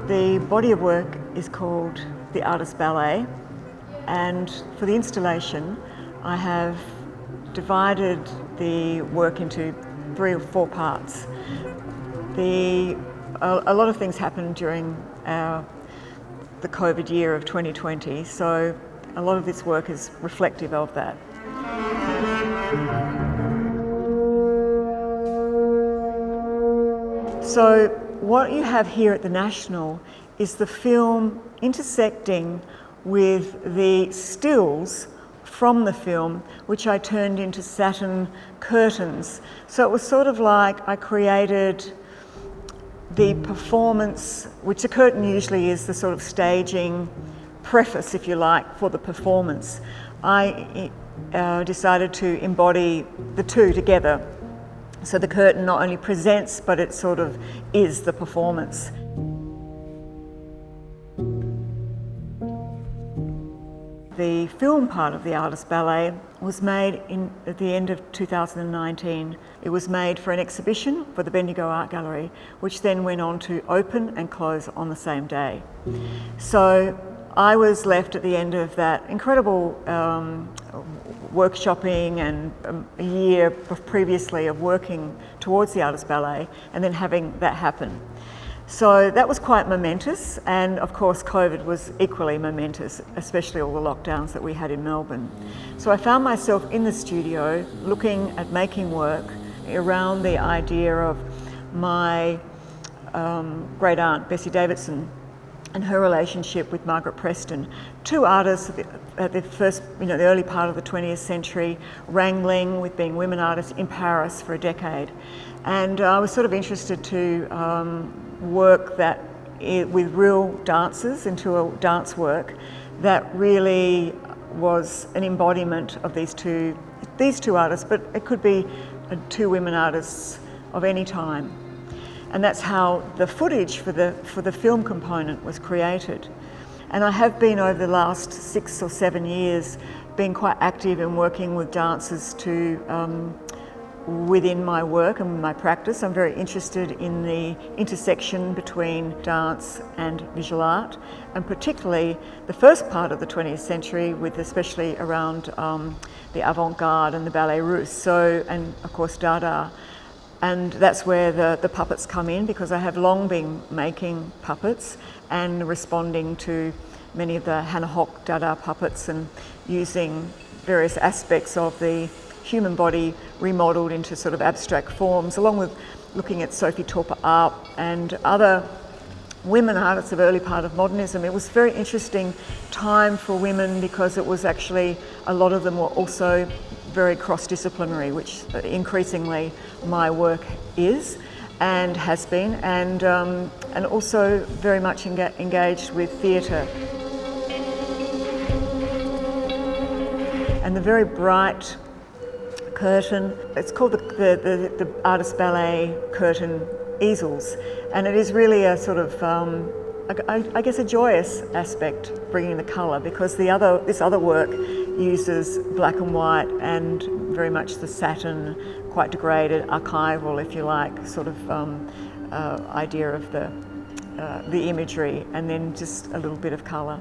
The body of work is called The Artist Ballet, and for the installation I have divided the work into 3 or 4 parts. A lot of things happened during the COVID year of 2020, so a lot of this work is reflective of that. So what you have here at the National is the film intersecting with the stills from the film, which I turned into satin curtains. So it was sort of like I created the performance, which a curtain usually is the sort of staging preface, if you like, for the performance. I decided to embody the two together. So the curtain not only presents, but it sort of is the performance. The film part of the Artist Ballet was made at the end of 2019. It was made for an exhibition for the Bendigo Art Gallery, which then went on to open and close on the same day. So I was left at the end of that incredible workshopping and a year previously of working towards the Artist Ballet and then having that happen. So that was quite momentous, and of course COVID was equally momentous, especially all the lockdowns that we had in Melbourne. So I found myself in the studio looking at making work around the idea of my great aunt Bessie Davidson and her relationship with Margaret Preston, 2 artists at the first, the early part of the 20th century, wrangling with being women artists in Paris for a decade. And I was sort of interested to work that with real dancers into a dance work that really was an embodiment of these two artists, but it could be 2 women artists of any time. And that's how the footage for the film component was created. And I have been, over the last 6 or 7 years, been quite active in working with dancers to within my work and my practice. I'm very interested in the intersection between dance and visual art, and particularly the first part of the 20th century, with especially around the avant-garde and the ballet russe, and of course Dada. And that's where the puppets come in, because I have long been making puppets and responding to many of the Hannah Hock Dada puppets and using various aspects of the human body remodelled into sort of abstract forms, along with looking at Sophie Torper-Arp and other women artists of early part of modernism. It was a very interesting time for women, because it was actually, a lot of them were also very cross-disciplinary, which increasingly my work is and has been, and also very much engaged with theatre. And the very bright curtain, it's called the Artist Ballet curtain easels, and it is really a sort of I guess a joyous aspect, bringing the colour, because this other work uses black and white and very much the satin, quite degraded, archival, if you like, sort of idea of the imagery, and then just a little bit of colour.